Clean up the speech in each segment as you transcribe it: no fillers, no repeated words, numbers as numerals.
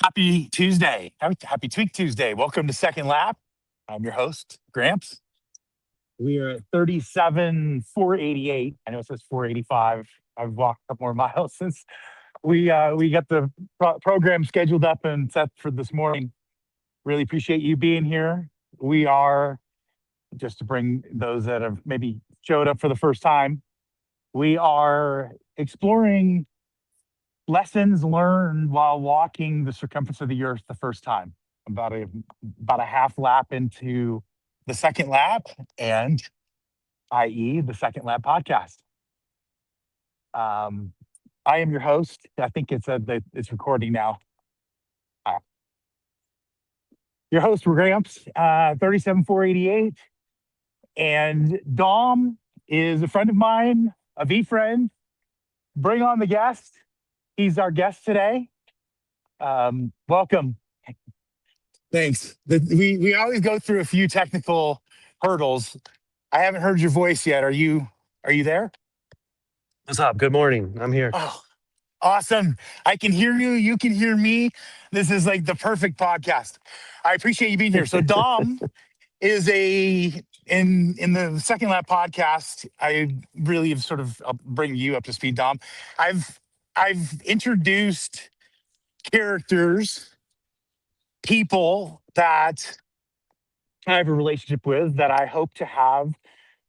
Happy Tuesday. Happy Tweak Tuesday. Welcome to Second Lap. I'm your host, Gramps. We are at 37,488. I know it says 485. I've walked a couple more miles since we got the program scheduled up and set for this morning. Really appreciate you being here. We are, just to bring those that have maybe showed up for the first time, we are exploring lessons learned while walking the circumference of the earth the first time. About a half lap into the second lap, and i.e. the Second Lap podcast. I am your host. I think it's recording now. Your host, Gramps, 37,488. And Dom is a friend of mine, a V friend. Bring on the guest. He's our guest today. Welcome. Thanks. We always go through a few technical hurdles. I haven't heard your voice yet. Are you there? What's up? Good morning. I'm here. Oh, awesome. I can hear you. You can hear me. This is like the perfect podcast. I appreciate you being here. So Dom is in the Second Lap podcast. I really have I'll bring you up to speed, Dom. I've introduced characters, people that I have a relationship with that I hope to have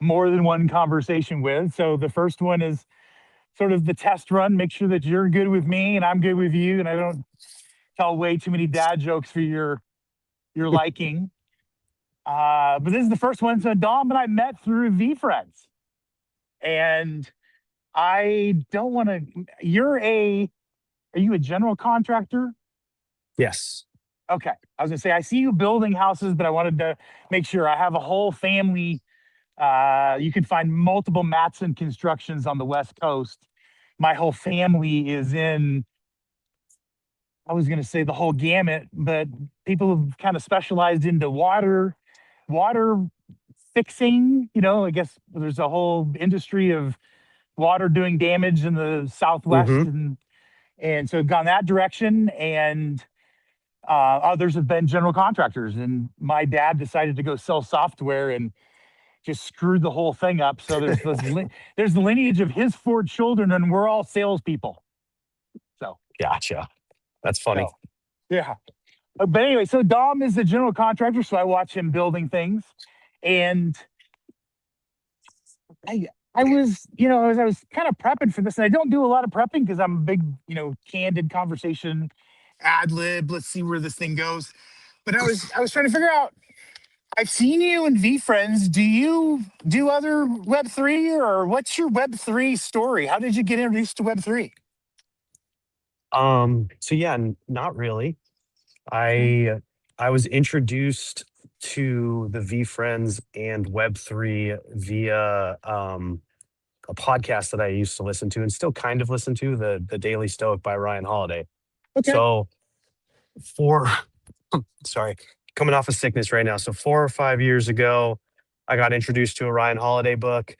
more than one conversation with. So the first one is sort of the test run, make sure that you're good with me and I'm good with you, and I don't tell way too many dad jokes for your liking. But this is the first one. So Dom and I met through V Friends. And I don't want to, are you a general contractor? Yes. Okay. I was gonna say, I see you building houses, but I wanted to make sure. I have a whole family. You can find multiple Matson Constructions on the West Coast. My whole family is in, I was gonna say the whole gamut, but people have kind of specialized into water fixing. I guess there's a whole industry of water doing damage in the Southwest, and so gone that direction. And others have been general contractors, and my dad decided to go sell software and just screwed the whole thing up. So there's there's the lineage of his 4 children, and we're all salespeople. So gotcha. That's funny. So, yeah. But anyway, so Dom is a general contractor, so I watch him building things. And I was kind of prepping for this, and I don't do a lot of prepping because I'm a big, candid conversation, ad lib. Let's see where this thing goes. But I was trying to figure out. I've seen you in V Friends. Do you do other Web3, or what's your Web3 story? How did you get introduced to Web3? So yeah, not really. I was introduced to the V Friends and Web3 via a podcast that I used to listen to and still kind of listen to, the Daily Stoic by Ryan Holiday. Okay. So coming off of sickness right now. So 4 or 5 years ago, I got introduced to a Ryan Holiday book.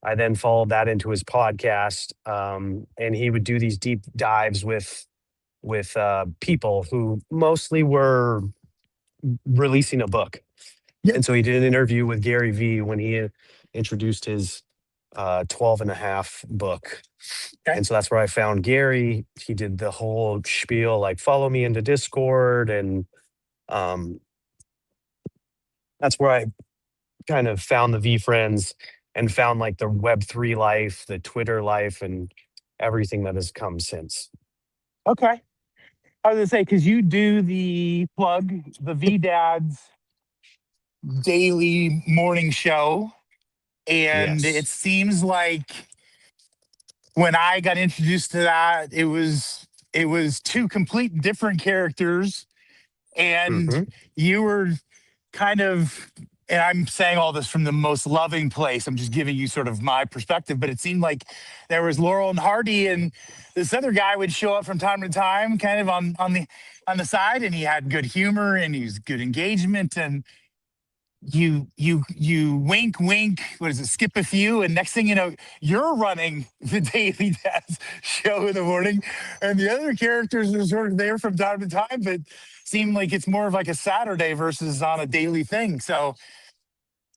I then followed that into his podcast, and he would do these deep dives with people who mostly were releasing a book. Yep. And so he did an interview with Gary Vee when he introduced his 12.5 book. Okay. And so that's where I found Gary. He did the whole spiel, like follow me into Discord, and that's where I kind of found the V Friends and found like the Web3 life, the Twitter life, and everything that has come since. Okay. I was gonna say, because you do the V Dads daily morning show, and yes, it seems like when I got introduced to that, it was 2 complete different characters, and you were kind of, and I'm saying all this from the most loving place, I'm just giving you sort of my perspective, but it seemed like there was Laurel and Hardy, and this other guy would show up from time to time, kind of on the side, and he had good humor and he was good engagement, and you wink wink, what is it, skip a few, and next thing you know, you're running the Daily Dad's show in the morning, and the other characters are sort of there from time to time, but seem like it's more of like a Saturday versus on a daily thing. So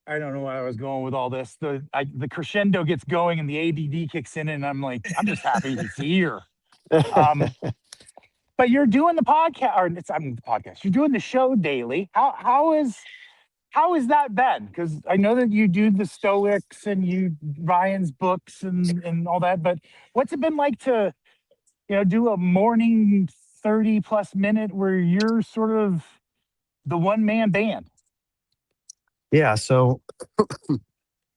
I don't know where I was going with all this. The crescendo gets going and the ADD kicks in, and I'm like, I'm just happy he's here. Um, but you're doing the podcast, or it's, I mean, the podcast. You're doing the show daily. How is that been? Because I know that you do the Stoics and you Ryan's books and all that, but what's it been like to do a morning 30+ minute where you're sort of the one man band? Yeah. So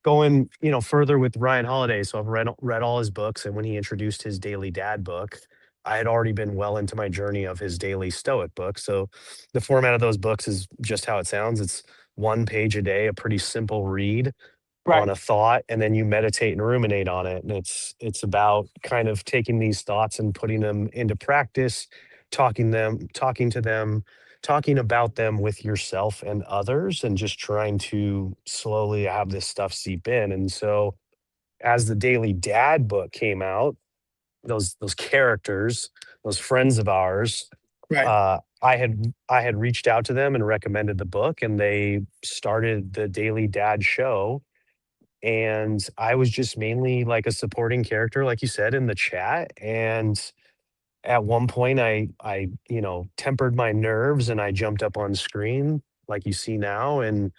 going, further with Ryan Holiday. So I've read all his books, and when he introduced his Daily Dad book, I had already been well into my journey of his Daily Stoic book. So the format of those books is just how it sounds. It's one page a day, a pretty simple read on Right, a thought, and then you meditate and ruminate on it. And it's about kind of taking these thoughts and putting them into practice, talking to them, talking about them with yourself and others, and just trying to slowly have this stuff seep in. And so as the Daily Dad book came out, those characters, those friends of ours, right, I had reached out to them and recommended the book, and they started the Daily Dad show. And I was just mainly like a supporting character, like you said, in the chat. And at one point I tempered my nerves and I jumped up on screen like you see now. And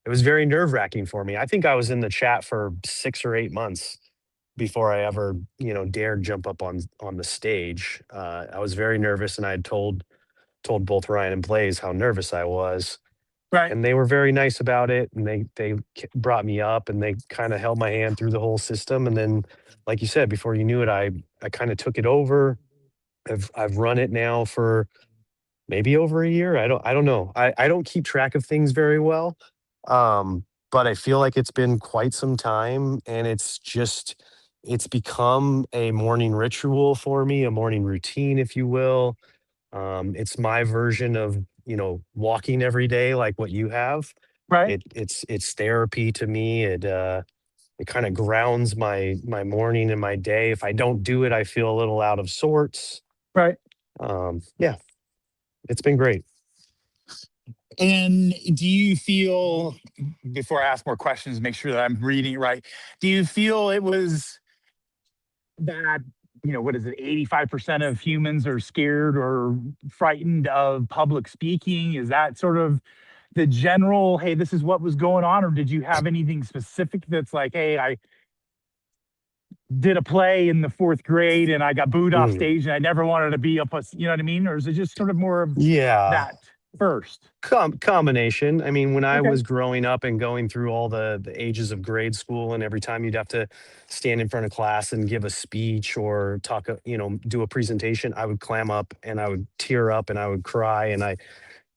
it was very nerve-wracking for me. I think I was in the chat for 6 or 8 months before I ever, dared jump up on the stage. I was very nervous, and I had told both Ryan and Blaze how nervous I was, right, and they were very nice about it, and they brought me up, and they kind of held my hand through the whole system. And then, like you said, before you knew it, I kind of took it over. I've run it now for maybe over a year. I don't know. I don't keep track of things very well. But I feel like it's been quite some time, and it's become a morning ritual for me, a morning routine, if you will. It's my version of, walking every day like what you have. right, It's therapy to me. It kind of grounds my morning and my day. If I don't do it, I feel a little out of sorts. right. Yeah, it's been great. And do you feel, before I ask more questions, make sure that I'm reading it right, do you feel it was that, what is it, 85% of humans are scared or frightened of public speaking? Is that sort of the general, hey, this is what was going on? Or did you have anything specific that's like, hey, I did a play in the fourth grade and I got booed off Mm. stage and I never wanted to be up, you know what I mean? Or is it just sort of more of Yeah, that first? combination. I mean, when I Okay. was growing up and going through all the ages of grade school, and every time you'd have to stand in front of class and give a speech or talk, do a presentation, I would clam up and I would tear up and I would cry. And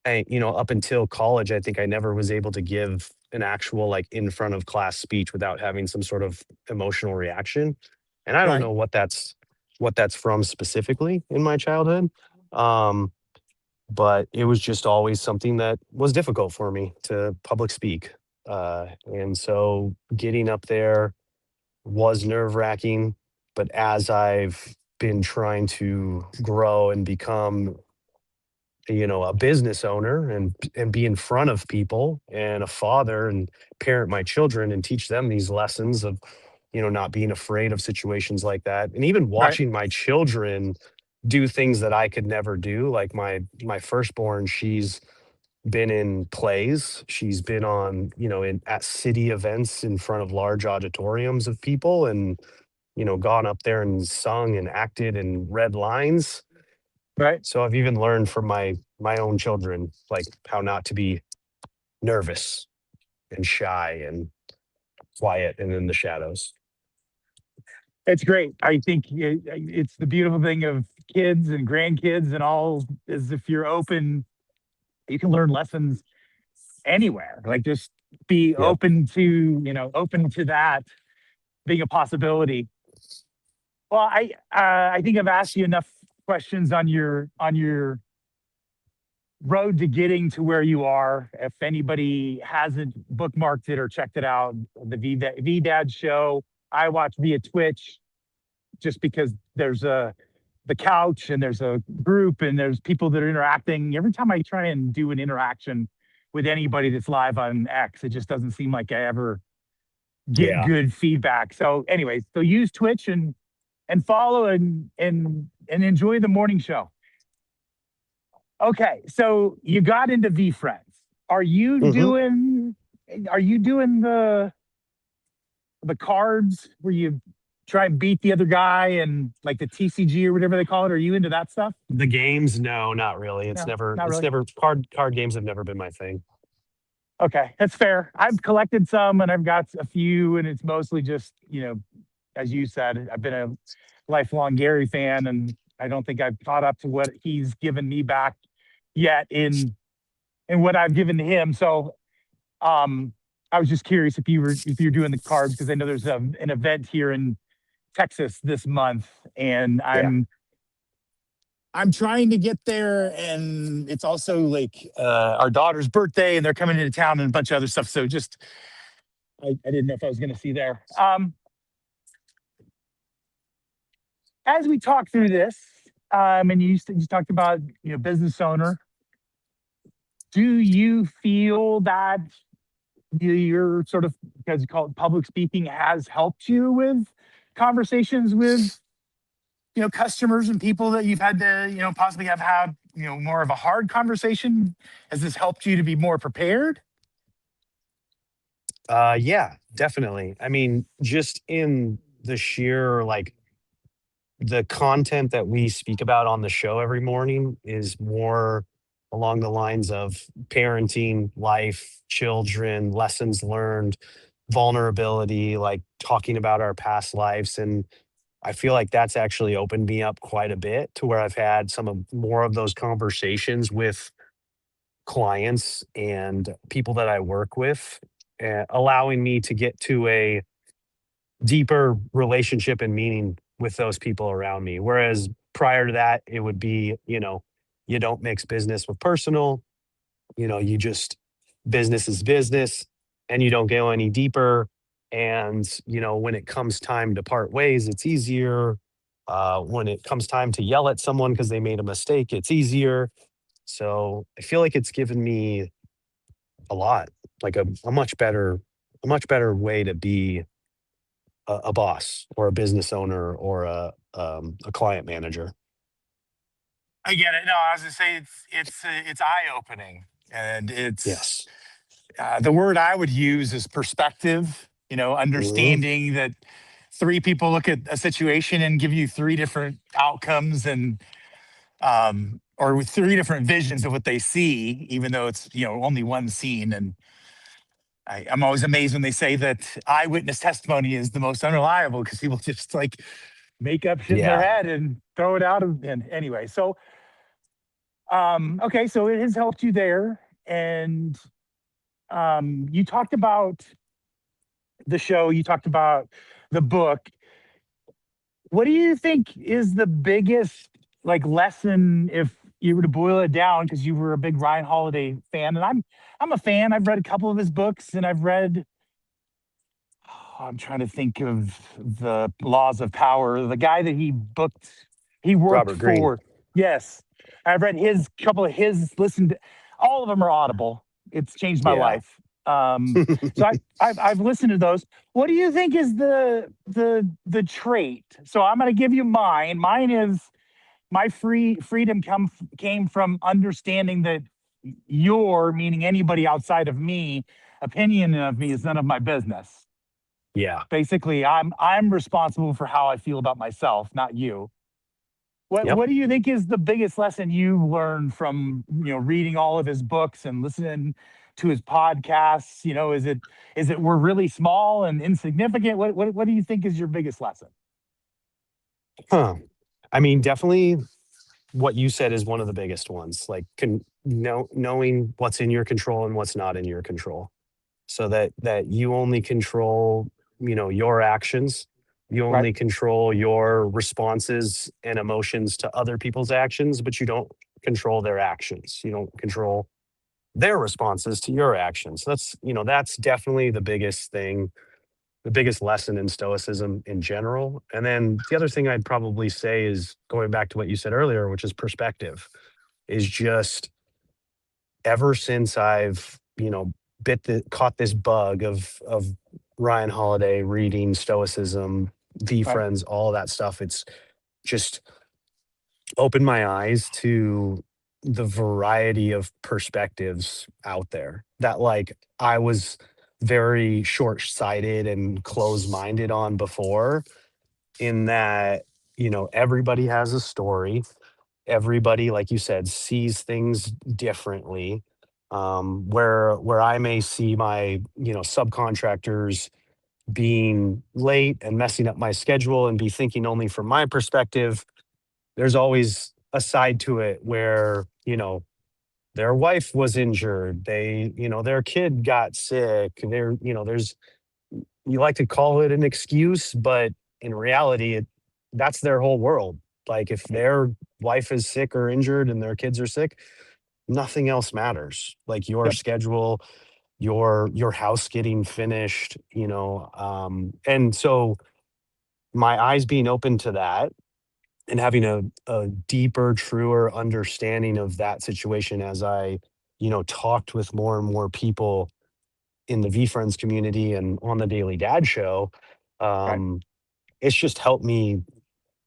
up until college, I think I never was able to give an actual like in front of class speech without having some sort of emotional reaction. And I don't Right. know what that's from specifically in my childhood. Um, but it was just always something that was difficult for me to public speak. And so getting up there was nerve wracking. But as I've been trying to grow and become, a business owner, and be in front of people, and a father, and parent my children and teach them these lessons of, not being afraid of situations like that, and even Right. watching my children do things that I could never do. Like my firstborn, she's been in plays, she's been on, in at city events in front of large auditoriums of people, and gone up there and sung and acted and read lines. Right. So I've even learned from my own children, like, how not to be nervous and shy and quiet and in the shadows. It's great. I think it's the beautiful thing of kids and grandkids and all is if you're open, you can learn lessons anywhere. Like just be Yep. open to that being a possibility. Well, I think I've asked you enough questions on your road to getting to where you are. If anybody hasn't bookmarked it or checked it out, the VDad show, I watch via Twitch just because there's the couch and there's a group and there's people that are interacting. Every time I try and do an interaction with anybody that's live on X, it just doesn't seem like I ever get Yeah. good feedback. So anyways, so use Twitch and follow and enjoy the morning show. Okay, so you got into VFriends. Are you Mhm. doing the cards where you try and beat the other guy and like the TCG or whatever they call it? Are you into that stuff? The games, no, not really. No, not really. Card games have never been my thing. Okay, that's fair. I've collected some and I've got a few, and it's mostly just, as you said, I've been a lifelong Gary fan, and I don't think I've caught up to what he's given me back yet in what I've given to him. So I was just curious if you're doing the cards, because I know there's an event here in Texas this month, and Yeah. I'm trying to get there, and it's also like our daughter's birthday, and they're coming into town and a bunch of other stuff. So just I didn't know if I was going to see there. As we talk through this, and you talked about business owner, do you feel that your sort of, because you call it public speaking, has helped you with conversations with customers and people that you've had to possibly have had more of a hard conversation? Has this helped you to be more prepared? Yeah, definitely. I mean, just in the sheer like the content that we speak about on the show every morning is more along the lines of parenting, life, children, lessons learned, vulnerability, like talking about our past lives. And I feel like that's actually opened me up quite a bit to where I've had some of more of those conversations with clients and people that I work with, allowing me to get to a deeper relationship and meaning with those people around me. Whereas prior to that, it would be, you don't mix business with personal, you just business is business and you don't go any deeper. And, when it comes time to part ways, it's easier. When it comes time to yell at someone because they made a mistake, it's easier. So I feel like it's given me a lot, like a much better way to be a boss or a business owner or a client manager. I get it. No, I was gonna say it's eye opening, and it's Yes. the word I would use is perspective. Mhm. Understanding that three people look at a situation and give you three different outcomes, and or with three different visions of what they see, even though it's only one scene. And I'm always amazed when they say that eyewitness testimony is the most unreliable, because people just like make up shit in their Yeah. head and throw it out. And anyway, so okay, so it has helped you there, and you talked about the show, you talked about the book. What do you think is the biggest like lesson, if you were to boil it down, because you were a big Ryan Holiday fan, and I'm a fan. I've read a couple of his books, and I've read, I'm trying to think of the Laws of Power, the guy that he worked Robert Greene. for. Yes. I've read his couple of his, listened, all of them are Audible. It's changed my Yeah. life. So I've listened to those. What do you think is the trait? So I'm going to give you mine. Mine is my freedom came from understanding that your, meaning anybody outside of me, opinion of me is none of my business. Yeah. Basically, I'm responsible for how I feel about myself, not you. Yep. What do you think is the biggest lesson you learned from reading all of his books and listening to his podcasts? Is it we're really small and insignificant? What do you think is your biggest lesson? Huh. I mean, definitely what you said is one of the biggest ones. Like knowing what's in your control and what's not in your control, so that you only control, your actions. You Right. only control your responses and emotions to other people's actions, but you don't control their actions. You don't control their responses to your actions. That's definitely the biggest thing, the biggest lesson in Stoicism in general. And then the other thing I'd probably say is going back to what you said earlier, which is perspective, is just ever since I've, caught this bug of Ryan Holiday, reading Stoicism, V Right. Friends, all that stuff, it's just opened my eyes to the variety of perspectives out there that, like, I was very short-sighted and closed-minded on before, in that, everybody has a story. Everybody, like you said, sees things differently. Where I may see my, subcontractors being late and messing up my schedule and be thinking only from my perspective, there's always a side to it where, their wife was injured, their kid got sick, there's, you like to call it an excuse, but in reality, that's their whole world. Like, if their wife is sick or injured and their kids are sick, nothing else matters. Like, your Yep. schedule, your house getting finished, and so my eyes being open to that and having a deeper, truer understanding of that situation as I, talked with more and more people in the V Friends community and on the Daily Dad Show, Right. um, it's just helped me,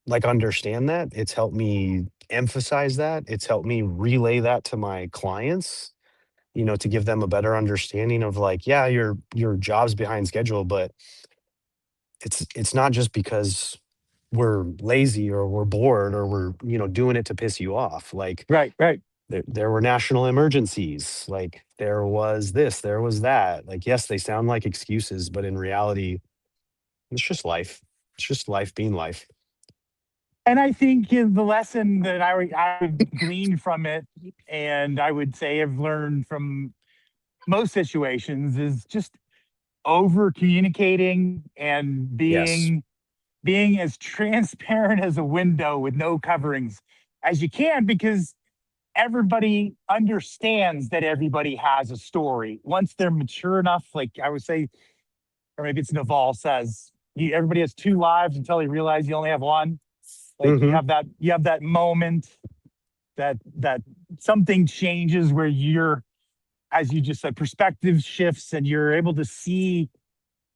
like, understand that. It's helped me emphasize that. It's helped me relay that to my clients, to give them a better understanding of, like, yeah, your job's behind schedule, but it's not just because we're lazy or we're bored or we're, doing it to piss you off. Like, Right. Right. there were national emergencies, like there was this, there was that. Like, yes, they sound like excuses, but in reality, it's just life. It's just life being life. And I think the lesson that I would glean from it, and I would say I've learned from most situations, is just over communicating and Yes. being as transparent as a window with no coverings as you can, because everybody understands that everybody has a story. Once they're mature enough, like I would say, or maybe it's Naval says, everybody has two lives until you realize you only have one. Like Hmm. you have that moment that something changes where you're, as you just said, perspective shifts and you're able to see,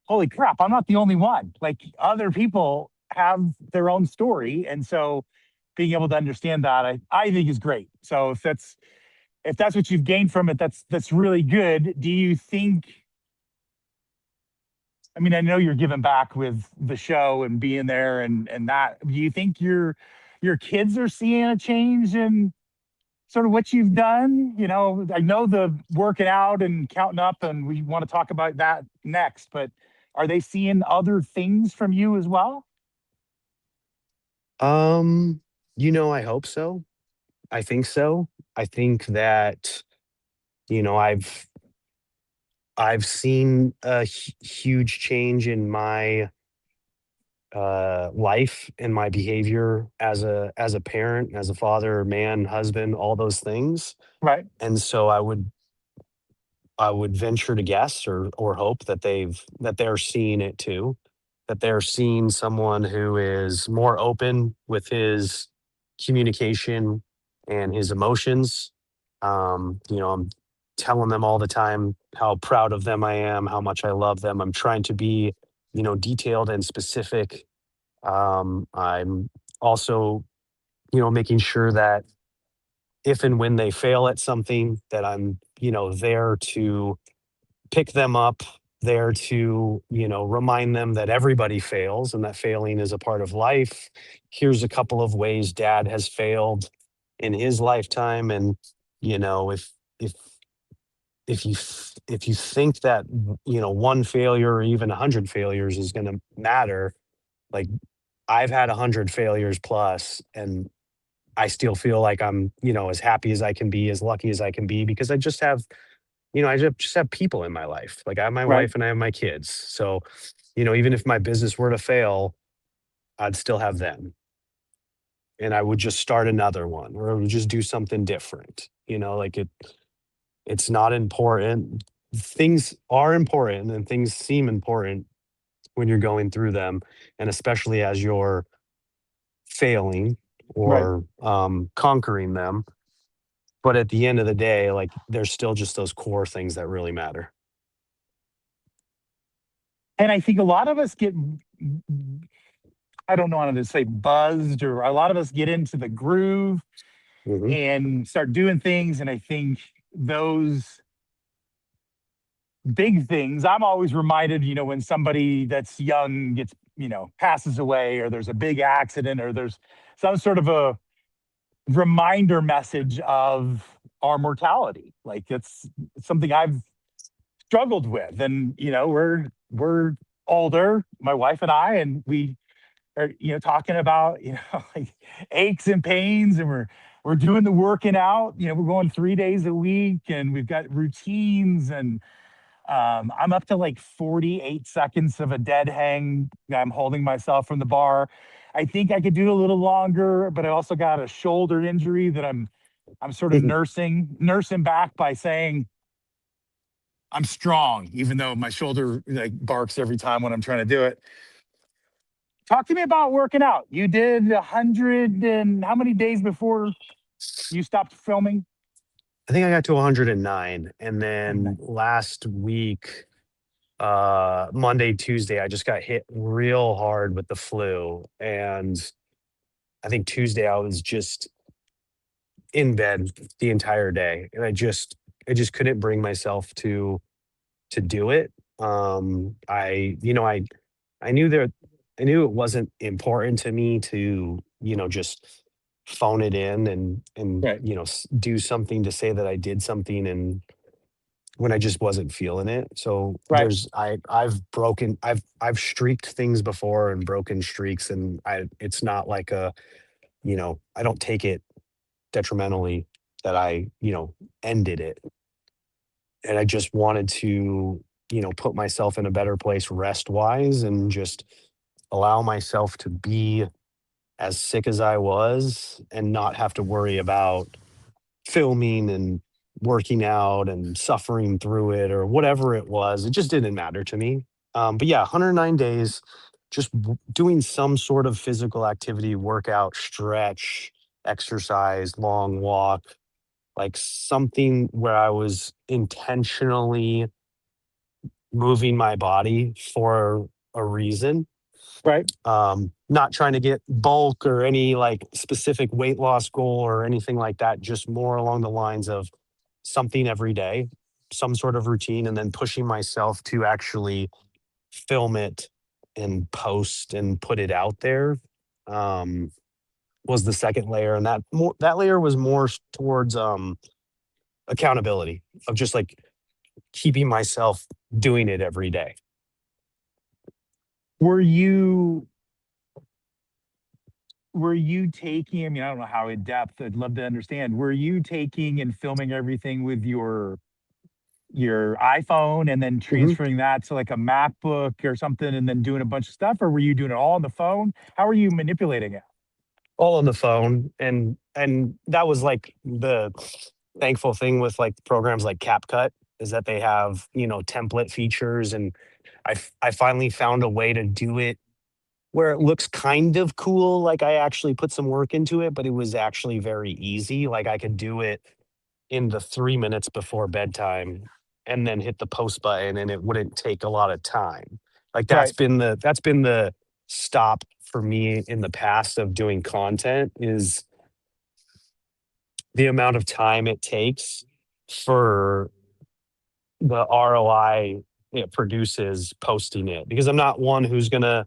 holy crap, I'm not the only one. Like other people have their own story. And so being able to understand that, I think is great. So if that's what you've gained from it, that's really good. Do you think, I mean, I know you're giving back with the show and being there and that. Do you think your kids are seeing a change in sort of what you've done? I know the working out and counting up, and we want to talk about that next, but are they seeing other things from you as well? um I hope so. I think so. I think that, I've seen a huge change in my life and my behavior as a parent, as a father, man, husband, all those things. Right. And so I would venture to guess or hope that they're seeing it too, that they're seeing someone who is more open with his communication and his emotions. I'm telling them all the time how proud of them I am, how much I love them. I'm trying to be, detailed and specific. I'm also, making sure that if and when they fail at something, that I'm, there to pick them up, there to, remind them that everybody fails and that failing is a part of life. Here's a couple of ways dad has failed in his lifetime. And, if if you think that, one failure or even 100 failures is going to matter, like, I've had 100 failures plus, and I still feel like I'm, as happy as I can be, as lucky as I can be, because I just have, I just have people in my life. Like, I have my Right. wife and I have my kids. So, even if my business were to fail, I'd still have them. and I would just start another one, or I would just do something different. Like it's not important. Things are important and things seem important when you're going through them, and especially as you're failing Right. or conquering them. But at the end of the day, like there's still just those core things that really matter. And I think a lot of us get, I don't know how to say buzzed, or a lot of us get into the groove Hmm. and start doing things. And I think those big things, I'm always reminded, when somebody that's young gets, passes away, or there's a big accident, or there's some sort of a reminder message of our mortality. Like it's something I've struggled with. And, we're older, my wife and I, and we are, talking about, like aches and pains, and we're doing the working out, we're going 3 days a week, and we've got routines, and I'm up to like 48 seconds of a dead hang. I'm holding myself from the bar. I think I could do a little longer, but I also got a shoulder injury that I'm sort of nursing back by saying I'm strong, even though my shoulder like barks every time when I'm trying to do it. Talk to me about working out. You did 100, and how many days before you stopped filming? I think I got to 109, and then 109. last week, Monday, Tuesday, I just got hit real hard with the flu, and I think Tuesday I was just in bed the entire day, and I just couldn't bring myself to do it. I knew there I knew it wasn't important to me to, just phone it in and Right, do something to say that I did something, and when I just wasn't feeling it. So right, I've streaked things before and broken streaks, and it's not like I don't take it detrimentally that I, ended it. And I just wanted to, put myself in a better place rest wise, and just allow myself to be as sick as I was and not have to worry about filming and working out and suffering through it or whatever it was. It just didn't matter to me. But yeah, 109 days, just doing some sort of physical activity, workout, stretch, exercise, long walk, like something where I was intentionally moving my body for a reason. right. Not trying to get bulk or any like specific weight loss goal or anything like that, just more along the lines of something every day, some sort of routine, and then pushing myself to actually film it and post and put it out there. Um, was the second layer, and that layer was more towards accountability, of just like keeping myself doing it every day. Were you were you taking, I mean, I don't know how in depth, I'd love to understand. Were you taking and filming everything with your iPhone, and then Mhm. transferring that to like a MacBook or something, and then doing a bunch of stuff, or were you doing it all on the phone? How are you manipulating it? All on the phone, and that was like the thankful thing with like programs like CapCut, is that they have, template features, and I finally found a way to do it where it looks kind of cool, like I actually put some work into it, but it was actually very easy. Like I could do it in the 3 minutes before bedtime and then hit the post button, and it wouldn't take a lot of time. Like Right, that's been the stop for me in the past of doing content, is the amount of time it takes for the ROI it produces posting it, because I'm not one who's gonna,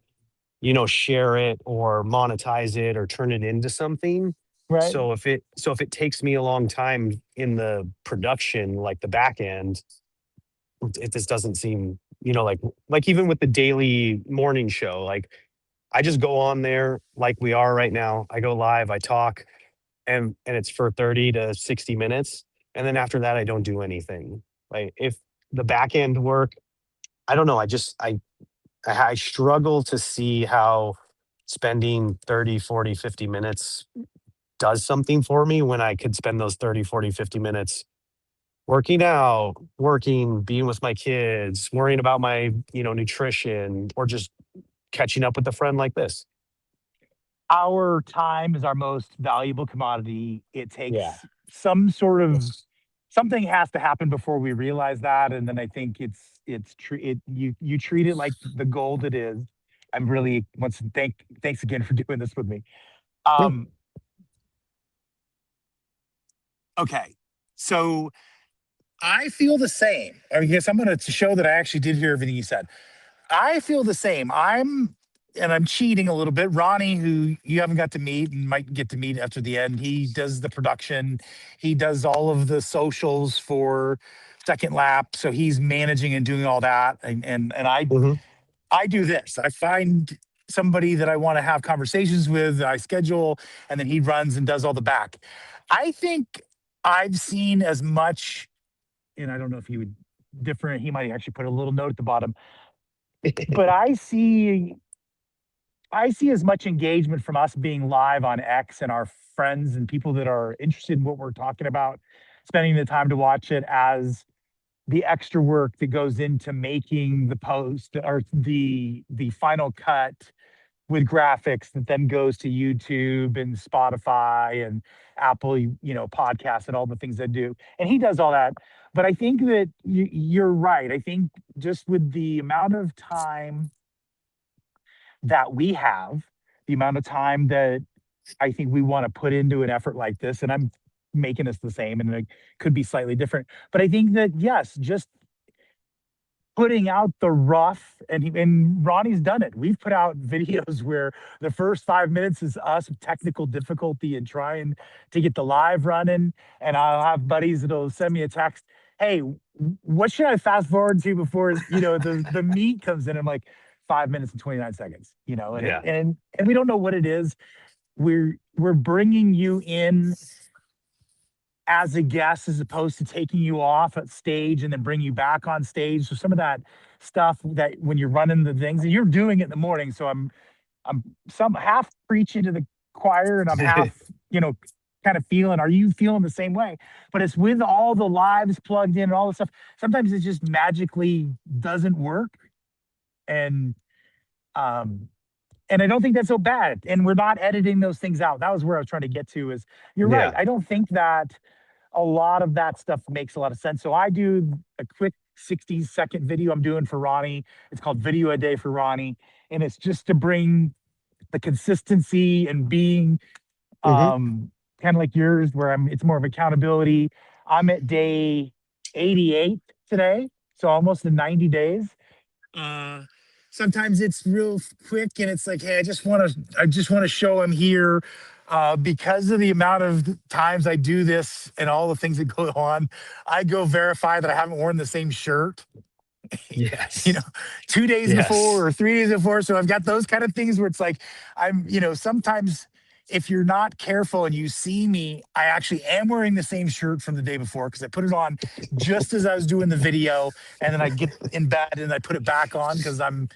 share it or monetize it or turn it into something. right, So if it takes me a long time in the production, like the back end, it just doesn't seem, like even with the daily morning show, like I just go on there like we are right now. I go live, I talk, and it's for 30 to 60 minutes. And then after that, I don't do anything. Like if the back end work, I don't know. I struggle to see how spending 30, 40, 50 minutes does something for me when I could spend those 30, 40, 50 minutes working out, working, being with my kids, worrying about my, nutrition, or just catching up with a friend like this. Our time is our most valuable commodity. It Yeah. takes some sort of something has to happen before we realize that, and then I think you treat it like the gold it is. I'm really once thanks again for doing this with me. Yeah. Um, okay, so I feel the same. I guess I'm going to show that I actually did hear everything you said. I feel the same. I'm cheating a little bit. Ronnie, who you haven't got to meet and might get to meet after the end, he does the production. He does all of the socials for Second Lap. So he's managing and doing all that. And Hmm. I do this. I find somebody that I want to have conversations with, I schedule, and then he runs and does all the back. I think I've seen as much, and I don't know if he would different, he might actually put a little note at the bottom, but I see as much engagement from us being live on X and our friends and people that are interested in what we're talking about, spending the time to watch it as the extra work that goes into making the post or the final cut with graphics that then goes to YouTube and Spotify and Apple, podcasts and all the things that do. And he does all that. But I think that you're right. I think just with the amount of time that we have, the amount of time that I think we want to put into an effort like this, and I'm making this the same and it could be slightly different. But I think that, yes, just putting out the rough, and Ronnie's done it. We've put out videos where the first 5 minutes is us with technical difficulty and trying to get the live running. And I'll have buddies that'll send me a text, "Hey, what should I fast forward to before the meat comes in?" I'm like, 5 minutes and 29 seconds, Yeah. and we don't know what it is. We're bringing you in as a guest as opposed to taking you off at stage and then bring you back on stage. So some of that stuff that when you're running the things and you're doing it in the morning. So I'm some half preaching to the choir and I'm half, kind of feeling, are you feeling the same way? But it's with all the lives plugged in and all the stuff. Sometimes it just magically doesn't work. And um and I don't think that's so bad. And we're not editing those things out. That was where I was trying to get to is you're right. Yeah. I don't think that a lot of that stuff makes a lot of sense. So I do a quick 60-second video I'm doing for Ronnie. It's called Video a Day for Ronnie. And it's just to bring the consistency and being Hmm. kind of like yours, where it's more of accountability. I'm at day 88 today, so almost in 90 days. Uh, Sometimes it's real quick, and it's like, hey, I just want to show I'm here. Because of the amount of times I do this and all the things that go on, I go verify that I haven't worn the same shirt, you know, Yes. 2 days before Yes. or 3 days before. So I've got those kind of things where it's like, sometimes if you're not careful and you see me, I actually am wearing the same shirt from the day before because I put it on just as I was doing the video. And then I get in bed and I put it back on because I'm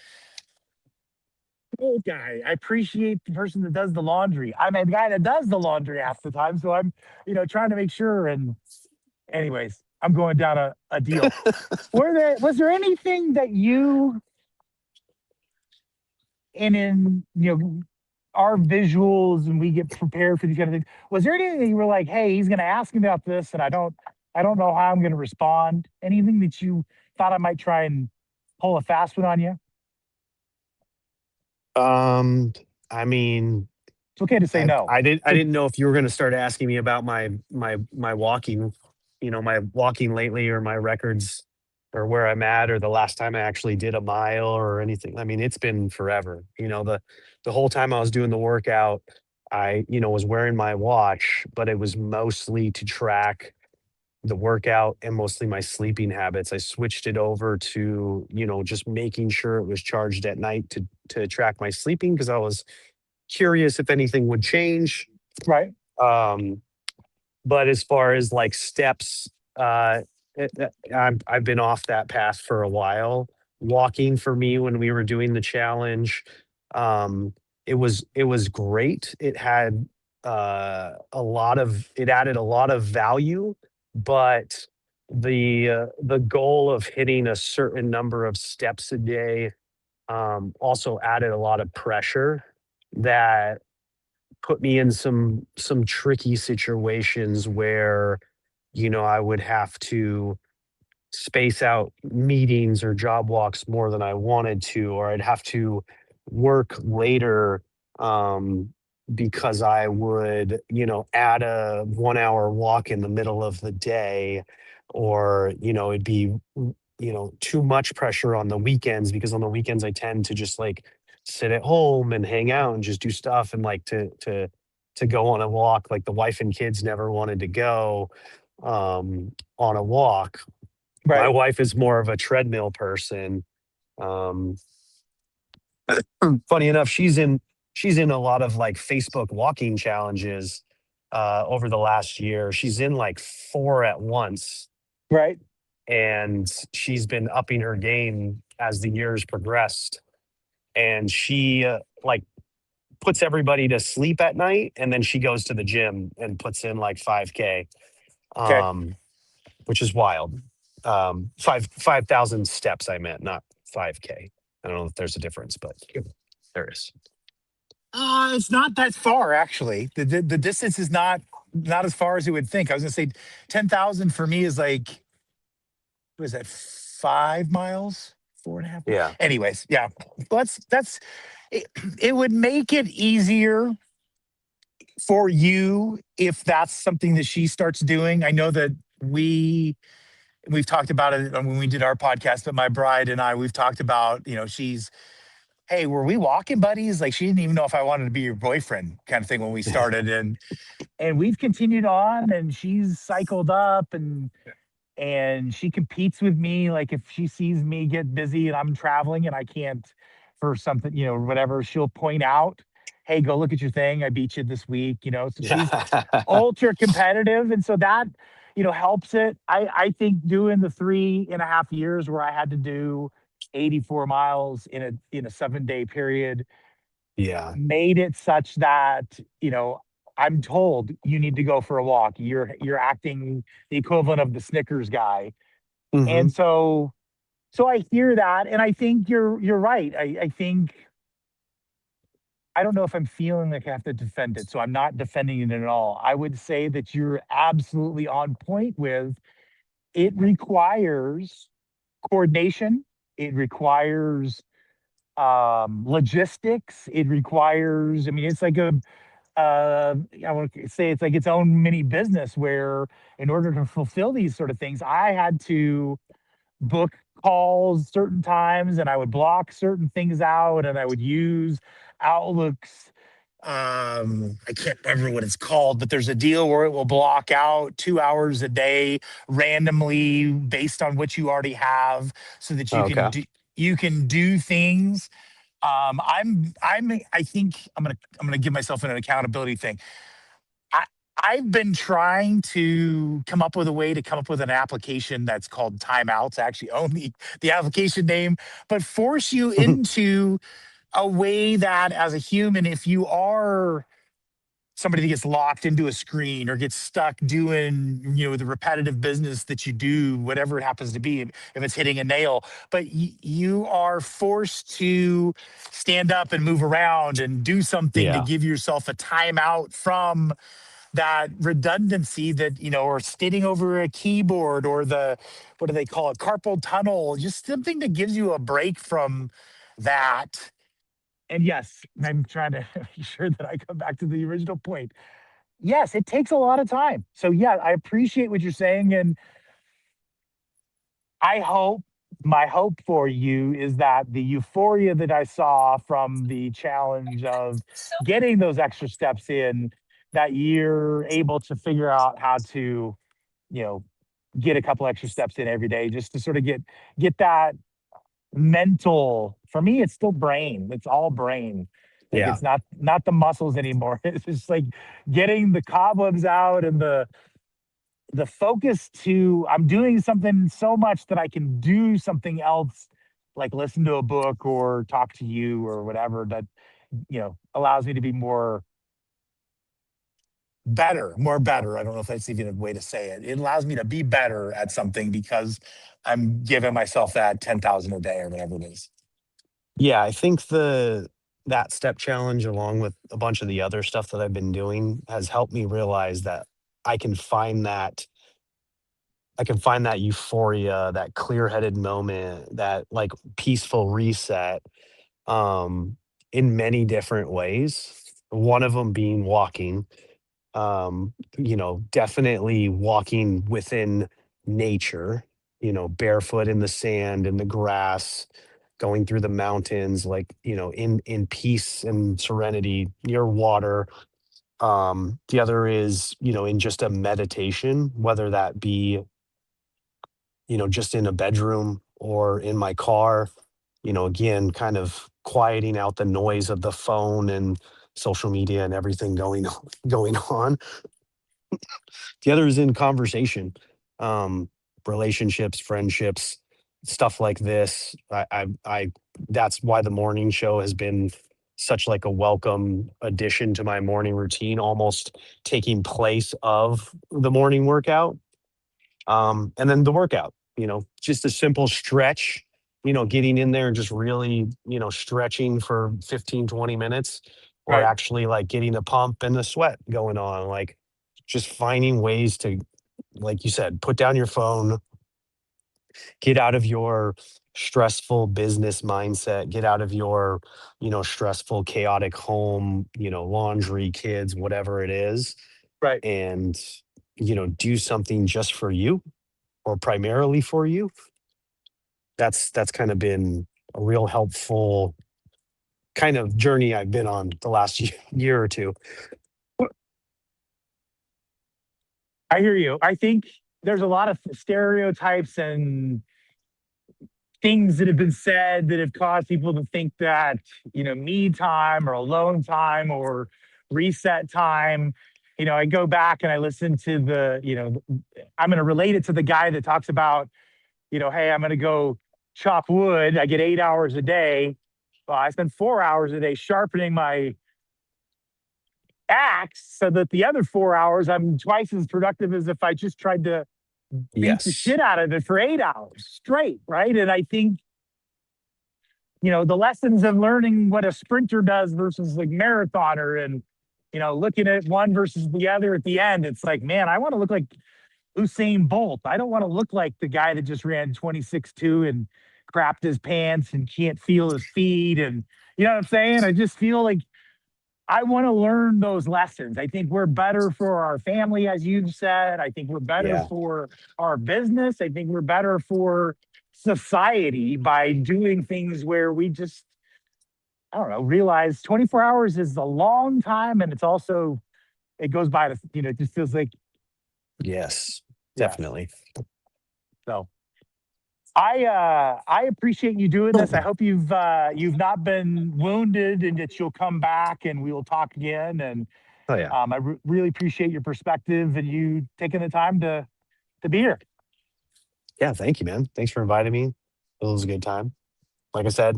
old guy. I appreciate the person that does the laundry. I'm a guy that does the laundry half the time. So I'm, trying to make sure. And anyways, I'm going down a deal. Was there anything that you in our visuals and we get prepared for these kind of things? Was there anything that you were like, hey, he's gonna ask me about this and I don't know how I'm gonna respond? Anything that you thought I might try and pull a fast one on you? Um, I mean, It's okay to say no. I So didn't know if you were going to start asking me about my walking, my walking lately or my records or where I'm at or the last time I actually did a mile or anything. I mean, it's been forever. The whole time I was doing the workout, I, was wearing my watch, but it was mostly to track the workout and mostly my sleeping habits. I switched it over to, just making sure it was charged at night to track my sleeping because I was curious if anything would change. right. Um, but as far as like steps, I've been off that path for a while. Walking for me when we were doing the challenge, um, it was great. It had it added a lot of value, but the goal of hitting a certain number of steps a day also added a lot of pressure that put me in some tricky situations where I would have to space out meetings or job walks more than I wanted to, or I'd have to work later um, because I would, add a 1 hour walk in the middle of the day, or, it'd be, too much pressure on the weekends because on the weekends I tend to just like sit at home and hang out and just do stuff and like to go on a walk. Like the wife and kids never wanted to go on a walk. My Right. wife is more of a treadmill person. Um, Funny enough, she's in a lot of like Facebook walking challenges over the last year. She's in like four at once, Right. and she's been upping her game as the years progressed. And she like puts everybody to sleep at night, and then she goes to the gym and puts in like 5K. Okay. Um, which is wild. 5,000 steps, I meant, not 5K. I don't know if there's a difference, but there is. It's not that far actually. The distance is not as far as you would think. I was gonna say 10,000 for me is like, what is that, 5 miles, 4.5 miles? Yeah. Anyways, yeah. That's it, it would make it easier for you if that's something that she starts doing. I know that we've talked about it when we did our podcast, but my bride and I, we've talked about, she's, hey, were we walking buddies? Like she didn't even know if I wanted to be your boyfriend kind of thing when we started. And we've continued on, and she's cycled up, and she competes with me. Like if she sees me get busy and I'm traveling and I can't for something, whatever, she'll point out, hey, go look at your thing. I beat you this week, So she's ultra competitive. And so that, helps it. I think doing the 3.5 years where I had to do 84 miles in a 7-day period Yeah. made it such that, I'm told you need to go for a walk. You're acting the equivalent of the Snickers guy. Hmm. And so I hear that, and I think you're right. I think I don't know if I'm feeling like I have to defend it, so I'm not defending it at all. I would say that you're absolutely on point with it requires coordination, it requires logistics, it requires, I mean, it's like I want to say it's like its own mini business where in order to fulfill these sort of things, I had to book calls certain times and I would block certain things out and I would use Outlook's I can't remember what it's called, but there's a deal where it will block out 2 hours a day randomly based on what you already have so that Okay. you can do things. I think I'm gonna give myself an accountability thing. I I've been trying to come up with a way to come up with an application that's called timeouts. I actually own the application name, but force you into a way that as a human, if you are somebody that gets locked into a screen or gets stuck doing the repetitive business that you do, whatever it happens to be, if it's hitting a nail, but you are forced to stand up and move around and do something to Yeah. give yourself a timeout from that redundancy that or sitting over a keyboard, or the, what do they call it, carpal tunnel, just something that gives you a break from that. And yes, I'm trying to make sure that I come back to the original point. Yes, it takes a lot of time. So yeah, I appreciate what you're saying, and I hope, my hope for you is that the euphoria that I saw from the challenge of getting those extra steps in, that you're able to figure out how to, you know, get a couple extra steps in every day just to sort of get that mental. For me, it's still brain. It's all brain. Like Yeah. it's not the muscles anymore. It's just like getting the cobwebs out and the focus to, I'm doing something so much that I can do something else, like listen to a book or talk to you or whatever, that allows me to be more better. I don't know if that's even a way to say it. It allows me to be better at something because I'm giving myself that 10,000 a day or whatever it is. Yeah, I think that step challenge, along with a bunch of the other stuff that I've been doing, has helped me realize that I can find that I can find that euphoria, that clear-headed moment, that like peaceful reset, um, in many different ways. One of them being walking. Definitely walking within nature, barefoot in the sand and the grass, going through the mountains, like, in peace and serenity near water. The other is, in just a meditation, whether that be, just in a bedroom or in my car, again, kind of quieting out the noise of the phone and social media and everything going on. The other is in conversation, um, relationships, friendships, stuff like this. That's why the morning show has been such like a welcome addition to my morning routine, almost taking place of the morning workout. And then the workout, just a simple stretch, getting in there and just really, stretching for 15, 20 minutes, or Right. actually like getting a pump and a sweat going on, like just finding ways to, like you said, put down your phone, get out of your stressful business mindset, get out of your, stressful, chaotic home, laundry, kids, whatever it is, Right. and, do something just for you or primarily for you. That's kind of been a real helpful kind of journey I've been on the last year or two. I hear you. I think there's a lot of stereotypes and things that have been said that have caused people to think that, me time or alone time or reset time. I go back and I listen to I'm going to relate it to the guy that talks about, hey, I'm going to go chop wood. I get 8 hours a day. Well, I spend 4 hours a day sharpening my axe so that the other 4 hours I'm twice as productive as if I just tried to beat the Yes. shit out of it for 8 hours straight. Right. And I think, the lessons of learning what a sprinter does versus like marathoner and, looking at one versus the other at the end, it's like, man, I want to look like Usain Bolt. I don't want to look like the guy that just ran 26.2 and crapped his pants and can't feel his feet. And you know what I'm saying? I just feel like I want to learn those lessons. I think we're better for our family, as you've said. I think we're better Yeah. for our business. I think we're better for society by doing things where we just, I don't know, realize 24 hours is a long time. And it's also, it goes by to, it just feels like, Yes. yes. Definitely. So I appreciate you doing this. I hope you've not been wounded and that you'll come back and we will talk again. And Oh yeah. I really appreciate your perspective and you taking the time to be here. Yeah. Thank you, man. Thanks for inviting me. It was a good time. Like I said,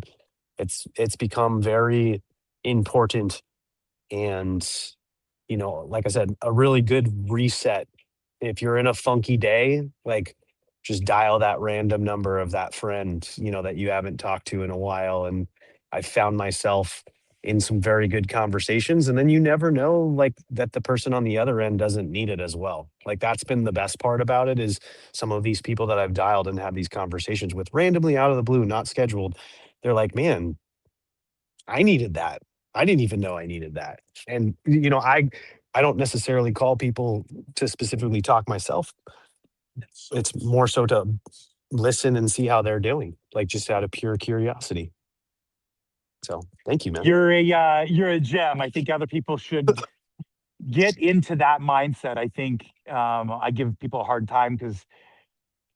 it's become very important, and like I said, a really good reset. If you're in a funky day, like just dial that random number of that friend, that you haven't talked to in a while. And I found myself in some very good conversations. And then you never know, like, that the person on the other end doesn't need it as well. Like, that's been the best part about it, is some of these people that I've dialed and had these conversations with randomly out of the blue, not scheduled. They're like, man, I needed that. I didn't even know I needed that. And I don't necessarily call people to specifically talk myself. It's more so to listen and see how they're doing, like just out of pure curiosity. So thank you, man. You're a gem. I think other people should get into that mindset. I think I give people a hard time because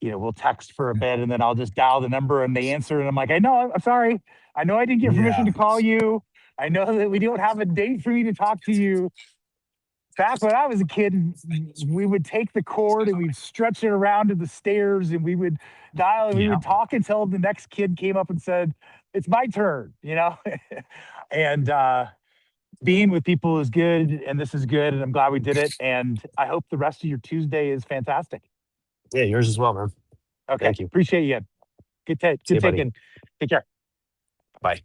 we'll text for a bit and then I'll just dial the number and they answer and I'm like, I know, I'm sorry. I know I didn't get permission Yeah. to call you. I know that we don't have a date for me to talk to you. Back when I was a kid, we would take the cord and we'd stretch it around to the stairs and we would dial and we Yeah. would talk until the next kid came up and said, it's my turn. And being with people is good, and this is good, and I'm glad we did it. And I hope the rest of your Tuesday is fantastic. Yeah, yours as well, man. Okay, Thank you. appreciate you. Good See you, buddy. taking. Take care. Bye.